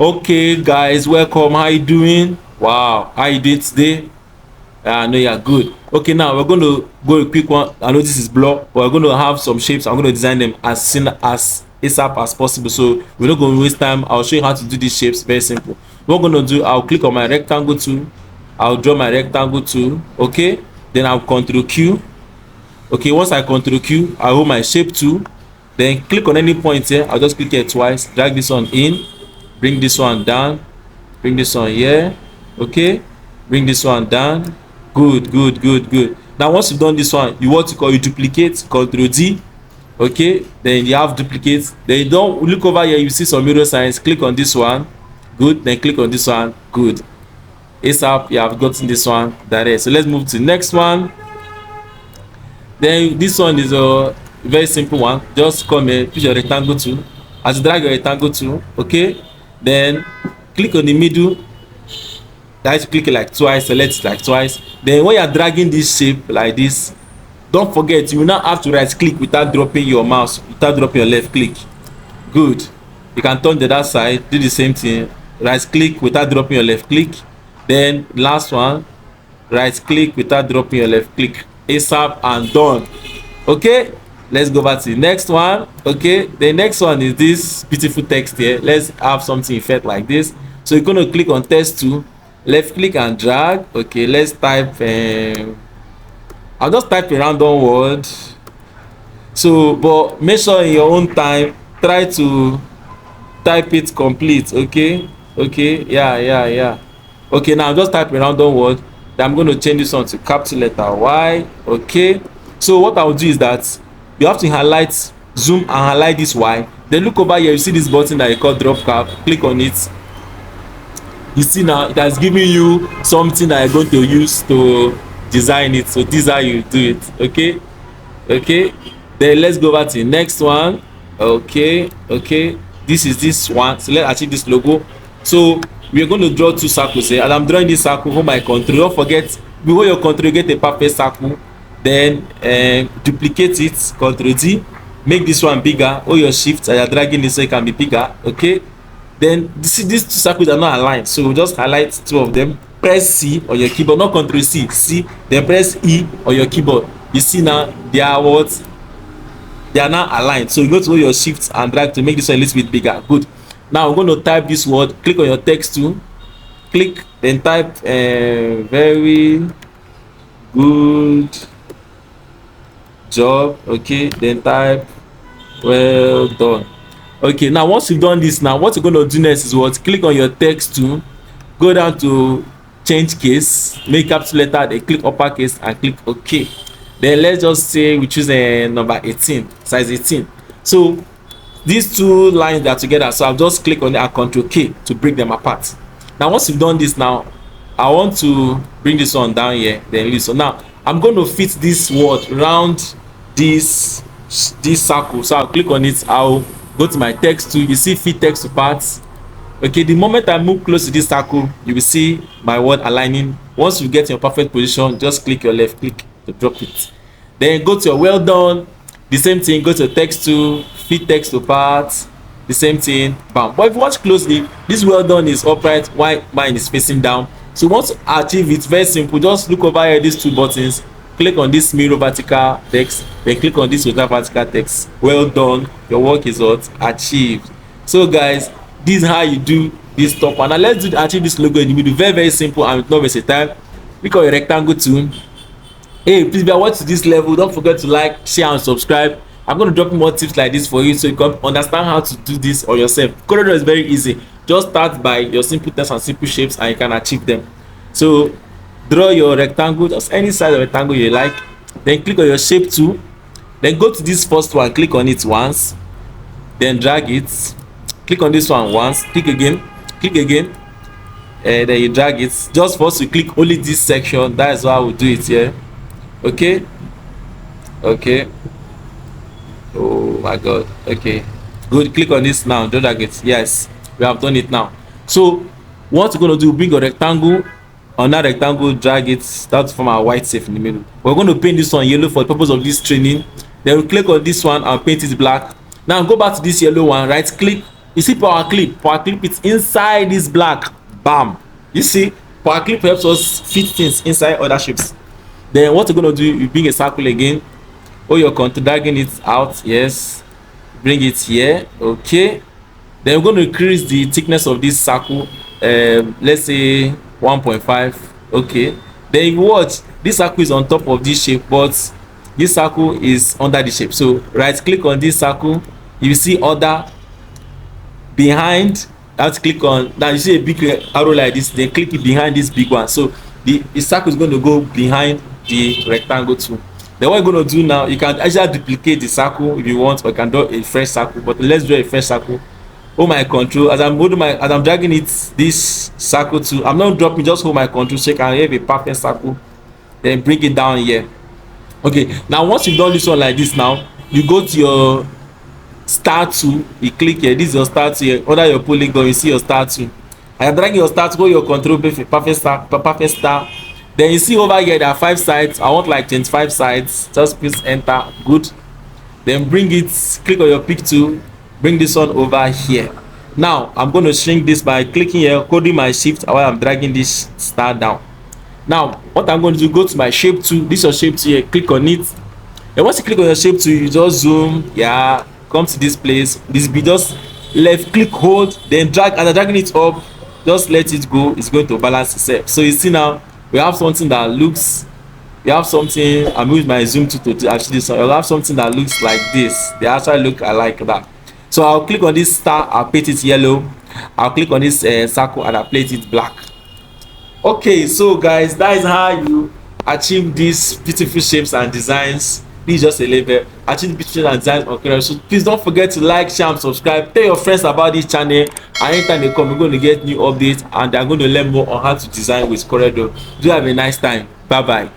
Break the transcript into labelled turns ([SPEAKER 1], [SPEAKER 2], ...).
[SPEAKER 1] Okay, guys, welcome. How you doing? Wow, how you doing today? I know you're good. Okay, now we're going to go a quick one. I know this is blur, but we're going to have some shapes. I'm going to design them as soon as ASAP as possible. So we're not going to waste time. I'll show you how to do these shapes. Very simple. What I'm going to do, I'll click on my rectangle tool. I'll draw my rectangle tool. Okay, then I'll Ctrl Q. Okay, once I Ctrl Q, I hold my shape tool. Then click on any point here. I'll just click here twice. Drag this one in. Bring this one down, bring this one here. Okay, bring this one down. Good. Now once you've done this one, you want to call you duplicate, Ctrl D. Okay, then you have duplicate. Then you don't look over here, you see some mirror signs. Click on this one. Good. Then click on this one. Good. ASAP, you have gotten this one direct. So let's move to the next one. Then this one is a very simple one. Just come here, put your rectangle tool. As you drag your rectangle tool, okay, then click on the middle. Guys, click it like twice, select it like twice. Then when you're dragging this shape like this, don't forget you will not have to right click without dropping your mouse, without dropping your left click. Good. You can turn the other side, do the same thing. Right click without dropping your left click. Then last one, right click without dropping your left click. ASAP and done. Okay, let's go back to the next one. Okay, the next one is this beautiful text here. Let's have something effect like this. So you're going to click on text tool, left click and drag. Okay, let's type I'll just type a random word. So but make sure in your own time try to type it complete. Okay, yeah. Okay, now just type a random word. Then I'm going to change this one to capital letter Y. Okay, so what I'll do is that you have to highlight, zoom and highlight this Y. Then look over here, you see this button that you call drop cap. Click on it. You see now it has given you something that you're going to use to design it. So this is how you do it. Okay, then let's go over to the next one. Okay, this is this one. So let's achieve this logo. So we are going to draw two circles here, and I'm drawing this circle. Hold my control. Don't forget, before your control get a perfect circle, then duplicate it, Ctrl D. Make this one bigger. Hold your shift and you're dragging it so it can be bigger. Okay, then these two circles are not aligned, so just highlight two of them. Press C on your keyboard, not Ctrl C, then press E on your keyboard. You see now they are what? They are now aligned. So you go to hold your shift and drag to make this one a little bit bigger. Good. Now we're going to type this word. Click on your text tool, click, then type very good job. Okay, then type well done. Okay, now once you've done this, now what you're going to do next is what? Click on your text tool, go down to change case, make capital letter, then click uppercase and click OK. Then let's just say we choose number 18, size 18. So these two lines that are together, so I'll just click on it and Ctrl K to break them apart. Now once you've done this, now I want to bring this one down here, then leave. So now I'm going to fit this word around this circle. So I'll click on it, I'll go to my text tool. You see fit text to parts. Okay, the moment I move close to this circle, you will see my word aligning. Once you get in your perfect position, just click your left click to drop it. Then go to your well done. The same thing, go to text tool, fit text to parts, the same thing, bam. But if you watch closely, this well done is upright while mine is facing down. So once you achieve it, very simple, just look over here, these two buttons, click on this mirror vertical text, then click on this horizontal vertical text. Well done, your work is what? Achieved. So guys, this is how you do this top one. Now let's achieve this logo in the middle. Very simple and with no waste of time. Click on your rectangle tool. Hey, please, if you are watching this level, don't forget to like, share and subscribe. I'm going to drop more tips like this for you so you can understand how to do this on yourself. Corel Draw is very easy. Just start by your simple text and simple shapes and you can achieve them. So draw your rectangle, just any size of rectangle you like. Then click on your shape tool. Then go to this first one, click on it once. Then drag it. Click on this one once, click again, and then you drag it. Just for us to click only this section. That is how we do it here. Okay, oh my god. Okay, good. Click on this now, don't drag it. Yes, we have done it now. So what we're going to do, bring a rectangle. On that rectangle, drag it, start from our white safe in the middle. We're going to paint this one yellow for the purpose of this training. Then we click on this one and paint it black. Now go back to this yellow one, right click You see power clip is inside this black. Bam. You see, power clip helps us fit things inside other shapes. Then what you're gonna do, you bring a circle again, or you're dragging it out. Yes, bring it here. Okay, then we're going to increase the thickness of this circle, let's say 1.5. Okay, then you watch, this circle is on top of this shape, but this circle is under the shape. So right click on this circle, you see other behind. Let's click on, now you see a big arrow like this, then click it behind this big one. So the circle is going to go behind the rectangle too. Then what you're going to do now, you can actually duplicate the circle if you want, or you can draw a fresh circle, but let's draw a fresh circle. Hold my control as I'm dragging it, this circle too. I'm not dropping, just hold my control so you can have a perfect circle, then bring it down here. Okay, now once you've done this one like this, now you go to your star tool, you click here, this is your star tool here, under your polygon you see your star tool, and you're dragging your star tool, hold your control, perfect star. Then you see over here there are 5 sides. I want like 25 sides. Just press enter. Good. Then bring it, click on your pick tool, bring this one over here. Now I'm going to shrink this by clicking here, holding my shift while I'm dragging this star down. Now what I'm going to do, go to my shape tool, this is your shape tool here, click on it. And once you click on your shape tool, you just zoom, yeah, come to this place, this be just left click, hold, then drag. As I'm dragging it up, just let it go, it's going to balance itself. So you see now we have something that looks, we have something, I'm using my zoom tool to actually, so you'll have something that looks like this. They actually look alike that. So I'll click on this star, I'll paint it yellow. I'll click on this circle and I'll paint it black. Okay, so guys, that is how you achieve these beautiful shapes and designs. This is just a label. Achieve beautiful shapes and designs on Corel. So please don't forget to like, share and subscribe. Tell your friends about this channel, and anytime they come, we're going to get new updates and they're going to learn more on how to design with Corel Draw. Do have a nice time. Bye bye.